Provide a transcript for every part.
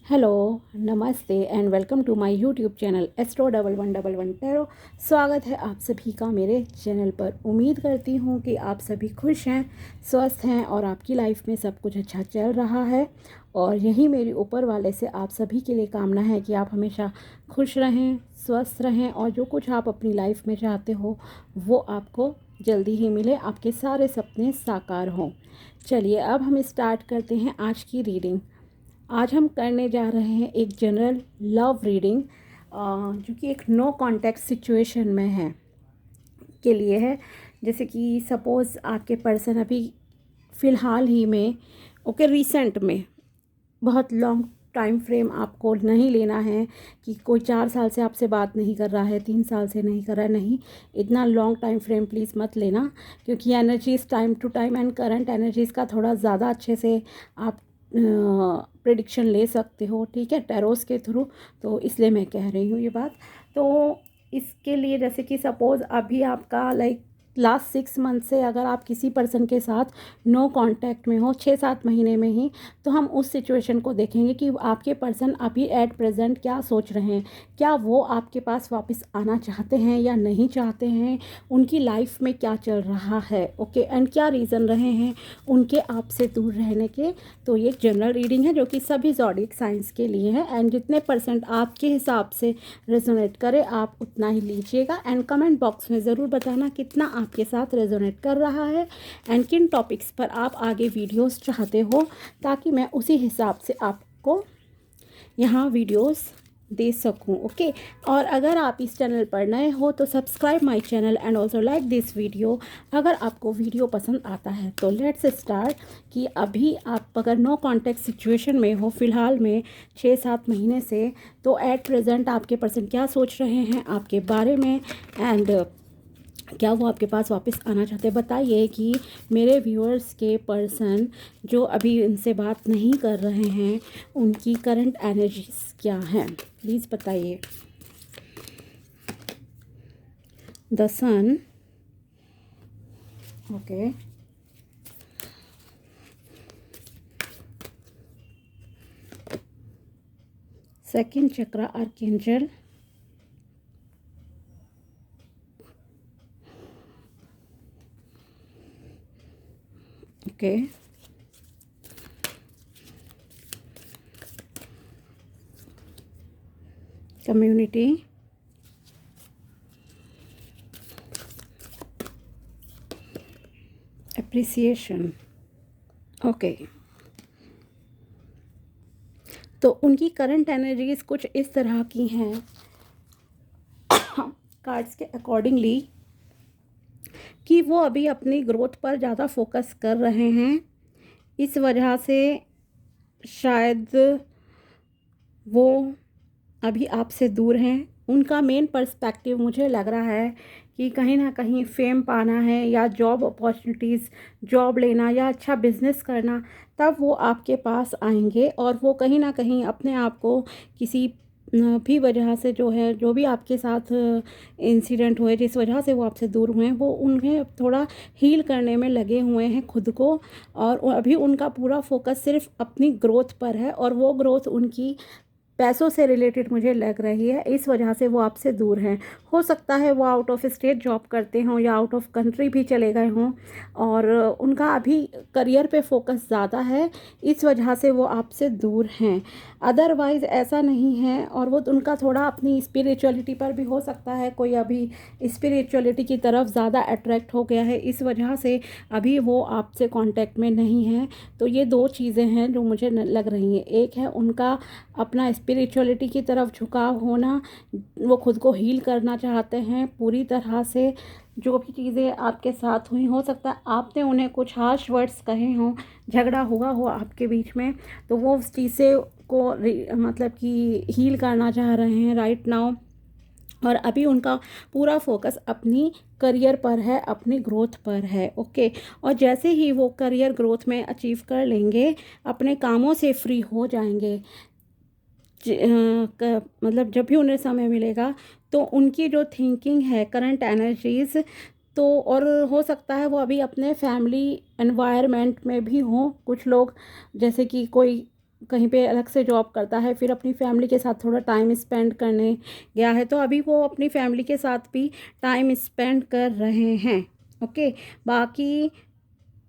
Hello, नमस्ते and welcome to my YouTube channel Astro1111 tarot. स्वागत है आप सभी का मेरे चैनल पर। उम्मीद करती हूँ कि आप सभी खुश हैं, स्वस्थ हैं और आपकी लाइफ में सब कुछ अच्छा चल रहा है। और यही मेरी ऊपर वाले से आप सभी के लिए कामना है कि आप हमेशा खुश रहें, स्वस्थ रहें और जो कुछ आप अपनी लाइफ में चाहते हो वो आपको जल्दी ही मिले, आपके सारे सपने साकार हों। चलिए अब हम स्टार्ट करते हैं आज की रीडिंग। आज हम करने जा रहे हैं एक जनरल लव रीडिंग जो कि एक नो कॉन्टैक्ट सिचुएशन में है के लिए है। जैसे कि सपोज़ आपके पर्सन अभी फ़िलहाल ही में रिसेंट में, बहुत लॉन्ग टाइम फ्रेम आपको नहीं लेना है कि कोई 4 साल से आपसे बात नहीं कर रहा है, 3 साल से नहीं कर रहा है, नहीं, इतना लॉन्ग टाइम फ्रेम प्लीज़ मत लेना, क्योंकि energies time to time and current energies का थोड़ा ज़्यादा अच्छे से आप प्रेडिक्शन ले सकते हो, ठीक है, टैरोस के थ्रू। तो इसलिए मैं कह रही हूँ ये बात। तो इसके लिए जैसे कि सपोज़ अभी आपका लास्ट 6 मंथ से अगर आप किसी पर्सन के साथ नो कांटेक्ट में हो, 6-7 महीने में ही, तो हम उस सिचुएशन को देखेंगे कि आपके पर्सन अभी एट प्रेजेंट क्या सोच रहे हैं। क्या वो आपके पास वापस आना चाहते हैं या नहीं चाहते हैं, उनकी लाइफ में क्या चल रहा है, ओके, एंड क्या रीज़न रहे हैं उनके आपसे दूर रहने के। तो ये एक जनरल रीडिंग है जो कि सभी ज़ोडिएक साइंस के लिए है, एंड जितने परसेंट आपके हिसाब से रेजोनेट करे आप उतना ही लीजिएगा। एंड कमेंट बॉक्स में ज़रूर बताना कितना आपके साथ रेजोनेट कर रहा है एंड किन टॉपिक्स पर आप आगे वीडियोस चाहते हो, ताकि मैं उसी हिसाब से आपको यहाँ वीडियोस दे सकूँ, ओके। और अगर आप इस चैनल पर नए हो तो subscribe my channel and also like this video अगर आपको वीडियो पसंद आता है। तो लेट्स स्टार्ट कि अभी आप अगर नो कॉन्टैक्ट सिचुएशन में हो फ़िलहाल में 6-7 महीने से, तो एट प्रेजेंट आपके पर्सन क्या सोच रहे हैं आपके बारे में, एंड क्या वो आपके पास वापस आना चाहते हैं। बताइए कि मेरे व्यूअर्स के पर्सन जो अभी इनसे बात नहीं कर रहे हैं उनकी करंट एनर्जीज क्या हैं, प्लीज़ बताइए। The sun, okay, second chakra archangel, okay, community, appreciation, okay. तो उनकी करंट एनर्जीज कुछ इस तरह की हैं कार्ड्स के अकॉर्डिंगली कि वो अभी अपनी ग्रोथ पर ज़्यादा फोकस कर रहे हैं। इस वजह से शायद वो अभी आपसे दूर हैं। उनका मेन पर्सपेक्टिव मुझे लग रहा है कि कहीं ना कहीं फेम पाना है या जॉब अपॉर्चुनिटीज़, जॉब लेना या अच्छा बिजनेस करना, तब वो आपके पास आएंगे। और वो कहीं ना कहीं अपने आप को किसी भी वजह से, जो है, जो भी आपके साथ इंसिडेंट हुए जिस वजह से वो आपसे दूर हुए हैं, वो उन्हें थोड़ा हील करने में लगे हुए हैं खुद को। और अभी उनका पूरा फोकस सिर्फ अपनी ग्रोथ पर है, और वो ग्रोथ उनकी पैसों से रिलेटेड मुझे लग रही है, इस वजह से वो आपसे दूर हैं। हो सकता है वो आउट ऑफ स्टेट जॉब करते हों या आउट ऑफ कंट्री भी चले गए हों, और उनका अभी करियर पे फोकस ज़्यादा है, इस वजह से वो आपसे दूर हैं। अदरवाइज़ ऐसा नहीं है। और वो उनका थोड़ा अपनी स्पिरिचुअलिटी पर भी हो सकता है, कोई अभी स्पिरिचुअलिटी की तरफ ज़्यादा अट्रैक्ट हो गया है, इस वजह से अभी वो आपसे कांटेक्ट में नहीं हैं। तो ये दो चीज़ें हैं जो मुझे लग रही हैं। एक है उनका अपना स्पिरिचुअलिटी की तरफ झुकाव होना, वो खुद को हील करना चाहते हैं पूरी तरह से। जो भी चीज़ें आपके साथ हुई, हो सकता है आपने उन्हें कुछ हार्श वर्ड्स कहे हों, झगड़ा हुआ हो आपके बीच में, तो वो उस चीज़ से को मतलब कि हील करना चाह रहे हैं राइट नाउ। और अभी उनका पूरा फोकस अपनी करियर पर है, अपनी ग्रोथ पर है, ओके। और जैसे ही वो करियर ग्रोथ में अचीव कर लेंगे, अपने कामों से फ्री हो जाएंगे, मतलब जब भी उन्हें समय मिलेगा, तो उनकी जो थिंकिंग है, करंट एनर्जीज़, तो और हो सकता है वो अभी अपने फैमिली एनवायरनमेंट में भी हों कुछ लोग, जैसे कि कोई कहीं पे अलग से जॉब करता है, फिर अपनी फैमिली के साथ थोड़ा टाइम स्पेंड करने गया है, तो अभी वो अपनी फैमिली के साथ भी टाइम स्पेंड कर रहे हैं। ओके, बाकी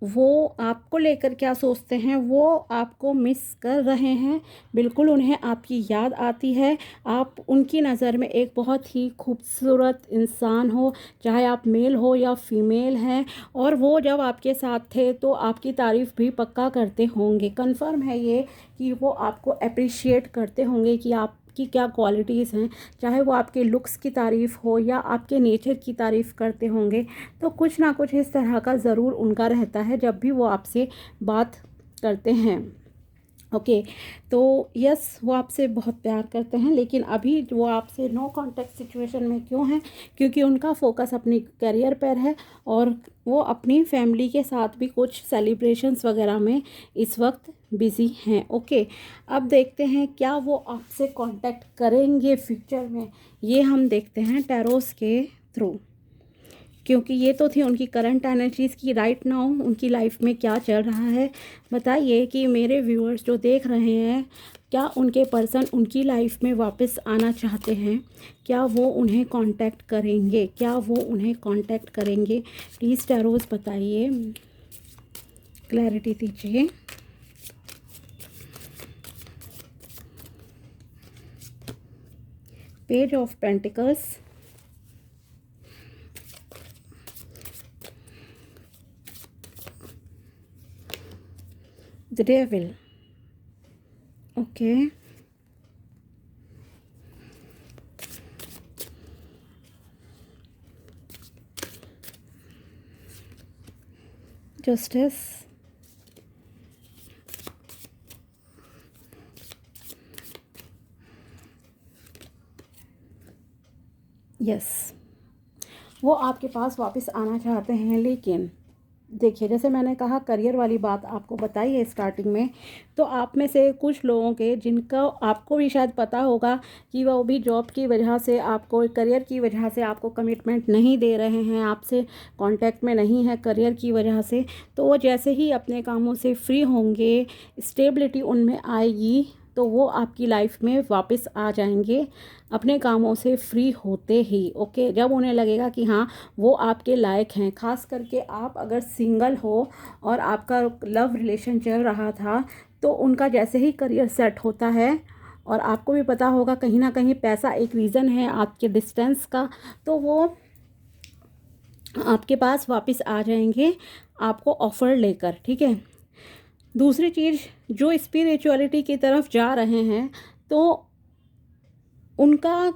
वो आपको लेकर क्या सोचते हैं, वो आपको मिस कर रहे हैं, बिल्कुल उन्हें आपकी याद आती है। आप उनकी नज़र में एक बहुत ही खूबसूरत इंसान हो, चाहे आप मेल हो या फीमेल हैं, और वो जब आपके साथ थे तो आपकी तारीफ़ भी पक्का करते होंगे। कंफर्म है ये कि वो आपको अप्रिशिएट करते होंगे कि आप की क्या क्वालिटीज़ हैं, चाहे वो आपके लुक्स की तारीफ़ हो या आपके नेचर की तारीफ़ करते होंगे। तो कुछ ना कुछ इस तरह का ज़रूर उनका रहता है जब भी वो आपसे बात करते हैं। ओके, तो यस, वो आपसे बहुत प्यार करते हैं, लेकिन अभी वो आपसे नो कांटेक्ट सिचुएशन में क्यों हैं? क्योंकि उनका फोकस अपनी करियर पर है, और वो अपनी फैमिली के साथ भी कुछ सेलिब्रेशंस वगैरह में इस वक्त बिज़ी हैं। ओके, अब देखते हैं क्या वो आपसे कांटेक्ट करेंगे फ्यूचर में, ये हम देखते हैं टैरोस के थ्रू, क्योंकि ये तो थी उनकी करंट एनर्जीज़ की राइट नाउ उनकी लाइफ में क्या चल रहा है। बताइए कि मेरे व्यूअर्स जो देख रहे हैं, क्या उनके पर्सन उनकी लाइफ में वापस आना चाहते हैं? क्या वो उन्हें कांटेक्ट करेंगे? क्या वो उन्हें कांटेक्ट करेंगे? प्लीज़ टैरोस बताइए, क्लैरिटी दीजिए। Page of pentacles, the devil, okay, justice, yes, वो आपके पास वापस आना चाहते हैं, लेकिन देखिए, जैसे मैंने कहा करियर वाली बात आपको बताई है स्टार्टिंग में, तो आप में से कुछ लोगों के, जिनका आपको भी शायद पता होगा कि वो भी जॉब की वजह से, आपको करियर की वजह से आपको कमिटमेंट नहीं दे रहे हैं, आपसे कांटेक्ट में नहीं है करियर की वजह से, तो वो जैसे ही अपने कामों से फ्री होंगे, स्टेबिलिटी उनमें आएगी, तो वो आपकी लाइफ में वापस आ जाएंगे अपने कामों से फ्री होते ही। ओके, जब उन्हें लगेगा कि हाँ, वो आपके लायक हैं। ख़ास करके आप अगर सिंगल हो और आपका लव रिलेशन चल रहा था, तो उनका जैसे ही करियर सेट होता है, और आपको भी पता होगा कहीं ना कहीं पैसा एक रीज़न है आपके डिस्टेंस का, तो वो आपके पास वापस आ जाएंगे आपको ऑफ़र लेकर। ठीक है, दूसरी चीज़, जो स्पिरिचुअलिटी की तरफ जा रहे हैं, तो उनका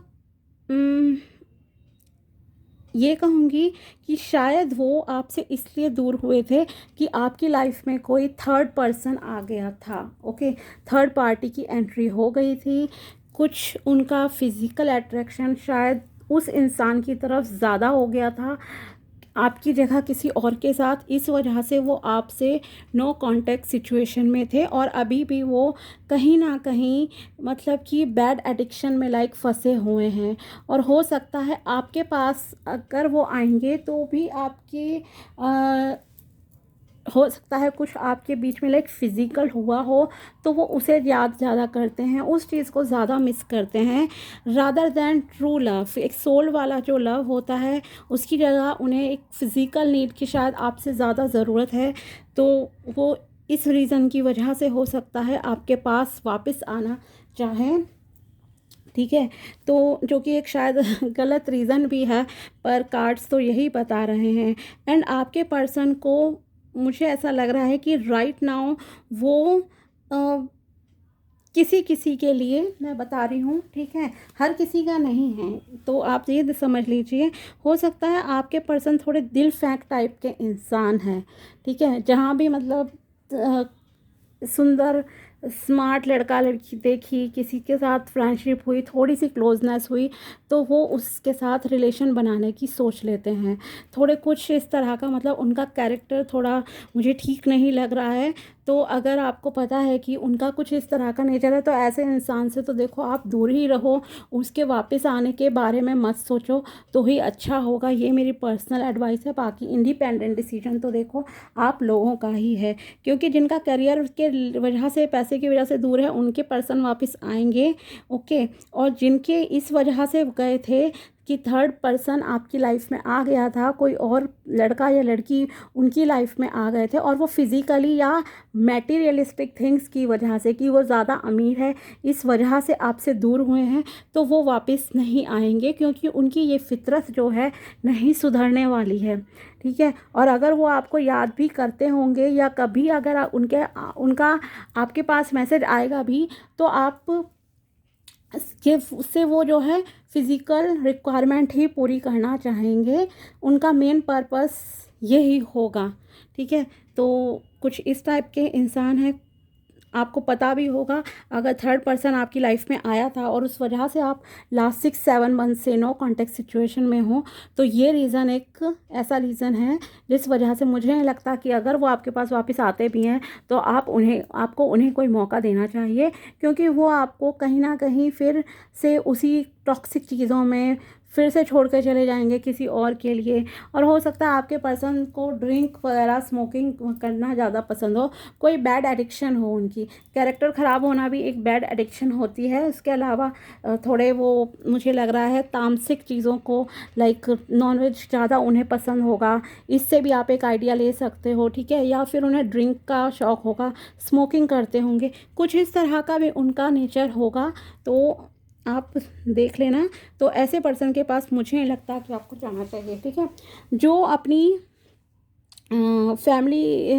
ये कहूँगी कि शायद वो आपसे इसलिए दूर हुए थे कि आपकी लाइफ में कोई थर्ड पर्सन आ गया था। ओके, थर्ड पार्टी की एंट्री हो गई थी, कुछ उनका फिज़िकल अट्रैक्शन शायद उस इंसान की तरफ ज़्यादा हो गया था आपकी जगह किसी और के साथ, इस वजह से वो आपसे नो कांटेक्ट सिचुएशन में थे, और अभी भी वो कहीं ना कहीं मतलब कि बैड एडिक्शन में लाइक फंसे हुए हैं। और हो सकता है आपके पास अगर वो आएंगे तो भी आपकी हो सकता है कुछ आपके बीच में लाइक फिज़िकल हुआ हो, तो वो उसे याद ज़्यादा करते हैं, उस चीज़ को ज़्यादा मिस करते हैं रादर दैन ट्रू लव। एक सोल वाला जो लव होता है, उसकी जगह उन्हें एक फ़िज़िकल नीड की शायद आपसे ज़्यादा ज़रूरत है, तो वो इस रीज़न की वजह से हो सकता है आपके पास वापस आना चाहें। ठीक है, तो जो कि एक शायद गलत रीज़न भी है, पर कार्ड्स तो यही बता रहे हैं। एंड आपके पर्सन को मुझे ऐसा लग रहा है कि राइट नाउ वो किसी किसी के लिए, मैं बता रही हूँ, ठीक है, हर किसी का नहीं है, तो आप ये समझ लीजिए, हो सकता है आपके पर्सन थोड़े दिल फेंक टाइप के इंसान हैं। ठीक है, जहाँ भी मतलब सुंदर स्मार्ट लड़का लड़की देखी, किसी के साथ फ्रेंडशिप हुई, थोड़ी सी क्लोजनेस हुई, तो वो उसके साथ रिलेशन बनाने की सोच लेते हैं। थोड़े कुछ इस तरह का, मतलब उनका कैरेक्टर थोड़ा मुझे ठीक नहीं लग रहा है, तो अगर आपको पता है कि उनका कुछ इस तरह का नेचर है तो ऐसे इंसान से तो देखो आप दूर ही रहो, उसके वापस आने के बारे में मत सोचो तो ही अच्छा होगा। ये मेरी पर्सनल एडवाइस है। बाकी इंडिपेंडेंट डिसीजन तो देखो आप लोगों का ही है, क्योंकि जिनका करियर के वजह से, पैसे की वजह से दूर है, उनके पर्सन वापस आएंगे। ओके। और जिनके इस वजह से गए थे कि थर्ड पर्सन आपकी लाइफ में आ गया था, कोई और लड़का या लड़की उनकी लाइफ में आ गए थे, और वो फिज़िकली या मैटेरियलिस्टिक थिंग्स की वजह से, कि वो ज़्यादा अमीर है इस वजह से आपसे दूर हुए हैं, तो वो वापस नहीं आएंगे, क्योंकि उनकी ये फितरत जो है नहीं सुधरने वाली है। ठीक है। और अगर वो आपको याद भी करते होंगे या कभी अगर उनका आपके पास मैसेज आएगा भी, तो आप कि उससे वो जो है फिज़िकल रिक्वायरमेंट ही पूरी करना चाहेंगे, उनका मेन पर्पस यही होगा। ठीक है। तो कुछ इस टाइप के इंसान हैं। आपको पता भी होगा, अगर थर्ड पर्सन आपकी लाइफ में आया था और उस वजह से आप लास्ट 6-7 मंथ से नो कांटेक्ट सिचुएशन में हो, तो ये रीज़न एक ऐसा रीज़न है जिस वजह से मुझे नहीं लगता कि अगर वो आपके पास वापस आते भी हैं तो आपको उन्हें कोई मौका देना चाहिए, क्योंकि वो आपको कहीं ना कहीं फिर से उसी टॉक्सिक चीज़ों में फिर से छोड़ कर चले जाएंगे किसी और के लिए। और हो सकता है आपके पर्सन को ड्रिंक वगैरह, स्मोकिंग करना ज़्यादा पसंद हो, कोई बैड एडिक्शन हो, उनकी कैरेक्टर ख़राब होना भी एक बैड एडिक्शन होती है। उसके अलावा थोड़े वो, मुझे लग रहा है तामसिक चीज़ों को, लाइक नॉनवेज ज़्यादा उन्हें पसंद होगा, इससे भी आप एक आइडिया ले सकते हो। ठीक है। या फिर उन्हें ड्रिंक का शौक़ होगा, स्मोकिंग करते होंगे, कुछ इस तरह का भी उनका नेचर होगा, तो आप देख लेना। तो ऐसे पर्सन के पास मुझे नहीं लगता कि आपको जाना चाहिए। ठीक है। जो अपनी फैमिली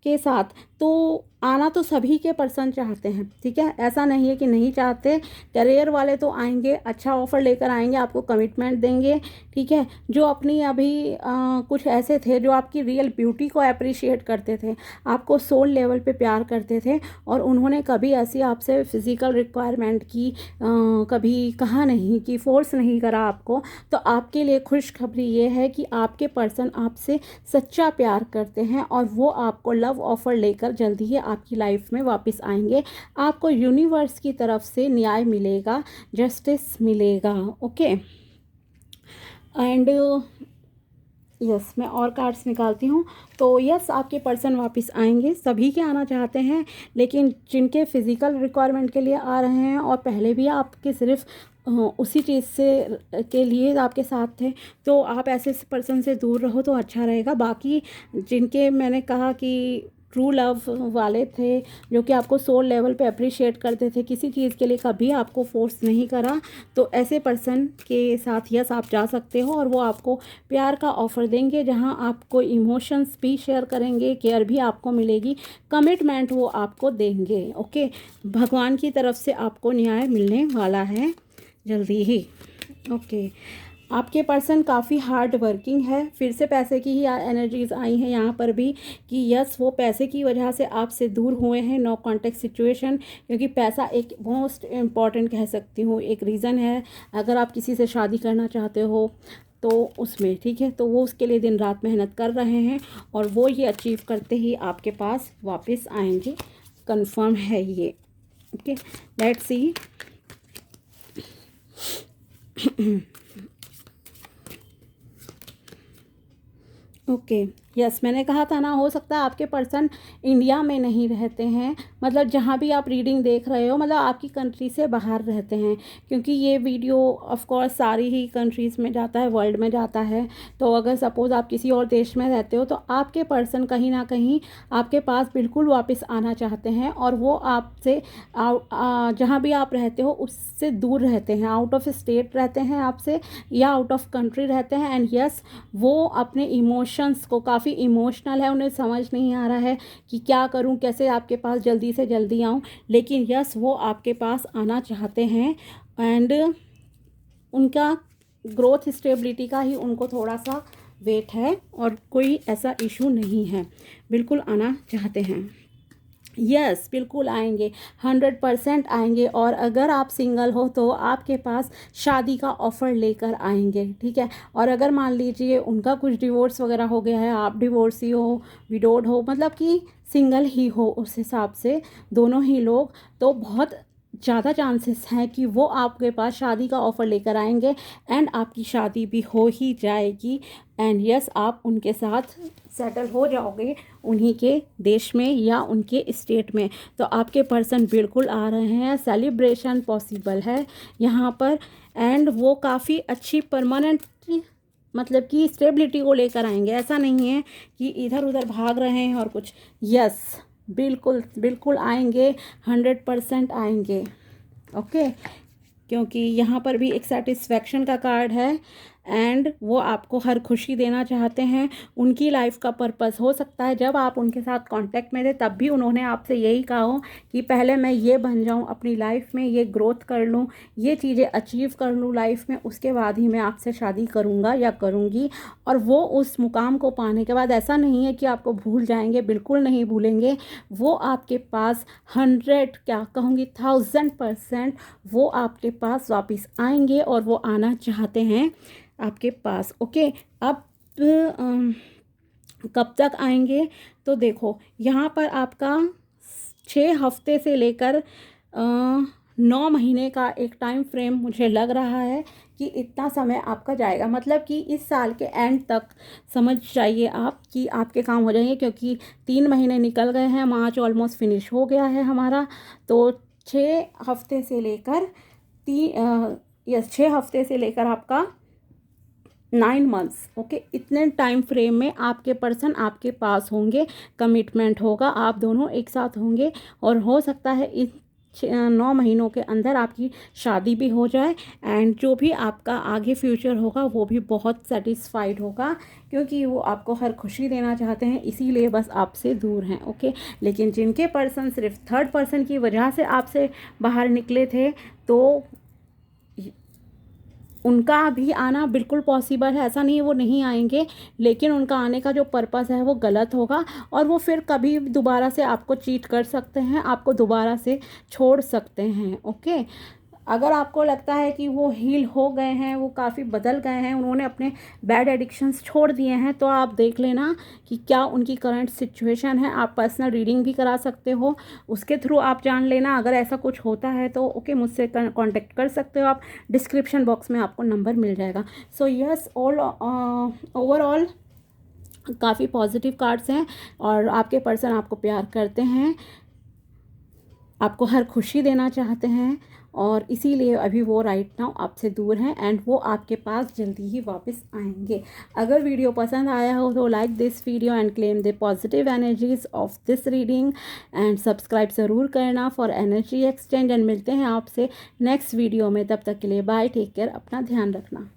के साथ तो आना तो सभी के पर्सन चाहते हैं। ठीक है। ऐसा नहीं है कि नहीं चाहते। करियर वाले तो आएंगे, अच्छा ऑफ़र लेकर आएंगे, आपको कमिटमेंट देंगे। ठीक है। जो अपनी अभी कुछ ऐसे थे जो आपकी रियल ब्यूटी को अप्रिशिएट करते थे, आपको सोल लेवल पे प्यार करते थे, और उन्होंने कभी ऐसी आपसे फिज़िकल रिक्वायरमेंट की कभी कहा नहीं, कि फ़ोर्स नहीं करा आपको, तो आपके लिए खुशखबरी ये है कि आपके पर्सन आपसे सच्चा प्यार करते हैं, और वो आपको लव ऑफ़र लेकर जल्दी ही आपकी लाइफ में वापस आएंगे। आपको यूनिवर्स की तरफ से न्याय मिलेगा, जस्टिस मिलेगा। ओके। एंड यस, मैं और कार्ड्स निकालती हूँ। तो यस, आपके पर्सन वापस आएंगे, सभी के आना चाहते हैं, लेकिन जिनके फिज़िकल रिक्वायरमेंट के लिए आ रहे हैं और पहले भी आपके सिर्फ उसी चीज़ से के लिए आपके साथ थे, तो आप ऐसे पर्सन से दूर रहो तो अच्छा रहेगा। बाकी जिनके मैंने कहा कि ट्रू लव वाले थे, जो कि आपको सोल लेवल पे अप्रिशिएट करते थे, किसी चीज़ के लिए कभी आपको फोर्स नहीं करा, तो ऐसे पर्सन के साथ यस आप जा सकते हो, और वो आपको प्यार का ऑफ़र देंगे, जहां आपको इमोशंस भी शेयर करेंगे, केयर भी आपको मिलेगी, कमिटमेंट वो आपको देंगे। ओके। भगवान की तरफ से आपको न्याय मिलने वाला है जल्दी ही। ओके। आपके पर्सन काफ़ी हार्ड वर्किंग है। फिर से पैसे की ही एनर्जीज आई हैं यहाँ पर भी, कि यस वो पैसे की वजह से आपसे दूर हुए हैं, नो कांटेक्ट सिचुएशन, क्योंकि पैसा एक मोस्ट इम्पॉर्टेंट कह सकती हूँ, एक रीज़न है अगर आप किसी से शादी करना चाहते हो तो उसमें। ठीक है। तो वो उसके लिए दिन रात मेहनत कर रहे हैं, और वो ये अचीव करते ही आपके पास वापस आएंगे, कंफर्म है ये। Okay. Let's see. Okay. Yes, मैंने कहा था ना, हो सकता है आपके पर्सन इंडिया में नहीं रहते हैं, मतलब जहाँ भी आप रीडिंग देख रहे हो, मतलब आपकी कंट्री से बाहर रहते हैं, क्योंकि ये वीडियो ऑफ कोर्स सारी ही कंट्रीज़ में जाता है, वर्ल्ड में जाता है। तो अगर सपोज़ आप किसी और देश में रहते हो, तो आपके पर्सन कहीं ना कहीं आपके पास बिल्कुल वापस आना चाहते हैं, और वो आपसे जहाँ भी आप रहते हो उससे दूर रहते हैं, आउट ऑफ स्टेट रहते हैं आपसे, या आउट ऑफ कंट्री रहते हैं। एंड यस, वो अपने इमोशंस को, काफ़ी इमोशनल है, उन्हें समझ नहीं आ रहा है कि क्या करूं, कैसे आपके पास जल्दी से जल्दी आऊं, लेकिन यस वो आपके पास आना चाहते हैं। एंड उनका ग्रोथ स्टेबिलिटी का ही उनको थोड़ा सा वेट है, और कोई ऐसा इशू नहीं है, बिल्कुल आना चाहते हैं। यस, बिल्कुल आएंगे, 100% आएंगे। और अगर आप सिंगल हो तो आपके पास शादी का ऑफ़र लेकर आएंगे। ठीक है। और अगर मान लीजिए उनका कुछ डिवोर्स वगैरह हो गया है, आप डिवोर्सी हो, विडोड हो, मतलब कि सिंगल ही हो उस हिसाब से दोनों ही लोग, तो बहुत ज़्यादा चांसेस हैं कि वो आपके पास शादी का ऑफ़र लेकर आएंगे एंड आपकी शादी भी हो ही जाएगी। एंड यस, आप उनके साथ सेटल हो जाओगे उन्हीं के देश में या उनके स्टेट में। तो आपके पर्सन बिल्कुल आ रहे हैं, सेलिब्रेशन पॉसिबल है यहाँ पर। एंड वो काफ़ी अच्छी परमानेंट मतलब कि स्टेबिलिटी को लेकर आएंगे। ऐसा नहीं है कि इधर उधर भाग रहे हैं और कुछ। यस, बिल्कुल बिल्कुल आएंगे, 100% आएंगे। ओके, क्योंकि यहाँ पर भी एक सेटिस्फैक्शन का कार्ड है एंड वो आपको हर खुशी देना चाहते हैं। उनकी लाइफ का पर्पस हो सकता है, जब आप उनके साथ कांटेक्ट में थे तब भी उन्होंने आपसे यही कहा हो कि पहले मैं ये बन जाऊँ अपनी लाइफ में, ये ग्रोथ कर लूँ, ये चीज़ें अचीव कर लूँ लाइफ में, उसके बाद ही मैं आपसे शादी करूँगा या करूँगी। और वो उस मुकाम को पाने के बाद ऐसा नहीं है कि आपको भूल जाएंगे, बिल्कुल नहीं भूलेंगे। वो आपके पास 100 क्या कहूँगी 1000% वो आपके पास वापस आएंगे और वो आना चाहते हैं आपके पास। ओके, अब कब तक आएंगे? तो देखो यहाँ पर आपका 6 हफ्ते से लेकर 9 महीने का एक टाइम फ्रेम मुझे लग रहा है कि इतना समय आपका जाएगा। मतलब कि इस साल के एंड तक समझ जाइए आप कि आपके काम हो जाएंगे, क्योंकि 3 महीने निकल गए हैं, मार्च ऑलमोस्ट फिनिश हो गया है हमारा। तो 6 हफ्ते से लेकर 6 हफ्ते से लेकर आपका 9 मंथ्स। ओके, इतने टाइम फ्रेम में आपके पर्सन आपके पास होंगे, कमिटमेंट होगा, आप दोनों एक साथ होंगे और हो सकता है इस 9 महीनों के अंदर आपकी शादी भी हो जाए। एंड जो भी आपका आगे फ्यूचर होगा वो भी बहुत सेटिस्फाइड होगा, क्योंकि वो आपको हर खुशी देना चाहते हैं, इसीलिए बस आपसे दूर हैं। ओके, लेकिन जिनके पर्सन सिर्फ थर्ड पर्सन की वजह से आपसे बाहर निकले थे, तो उनका भी आना बिल्कुल पॉसिबल है। ऐसा नहीं है वो नहीं आएंगे, लेकिन उनका आने का जो पर्पस है वो गलत होगा और वो फिर कभी दोबारा से आपको चीट कर सकते हैं, आपको दोबारा से छोड़ सकते हैं। ओके, अगर आपको लगता है कि वो हील हो गए हैं, वो काफ़ी बदल गए हैं, उन्होंने अपने बैड एडिक्शंस छोड़ दिए हैं, तो आप देख लेना कि क्या उनकी करंट सिचुएशन है। आप पर्सनल रीडिंग भी करा सकते हो, उसके थ्रू आप जान लेना। अगर ऐसा कुछ होता है तो ओके, मुझसे कांटेक्ट कर सकते हो आप, डिस्क्रिप्शन बॉक्स में आपको नंबर मिल जाएगा। सो यस, ऑल ओवरऑल काफ़ी पॉजिटिव कार्ड्स हैं और आपके पर्सन आपको प्यार करते हैं, आपको हर खुशी देना चाहते हैं और इसीलिए अभी वो राइट नाउ आपसे दूर हैं एंड वो आपके पास जल्दी ही वापस आएंगे। अगर वीडियो पसंद आया हो तो like this video and claim the positive energies of this reading and subscribe ज़रूर करना फॉर एनर्जी एक्सचेंज। एंड मिलते हैं आपसे नेक्स्ट वीडियो में, तब तक के लिए बाय, टेक केयर, अपना ध्यान रखना।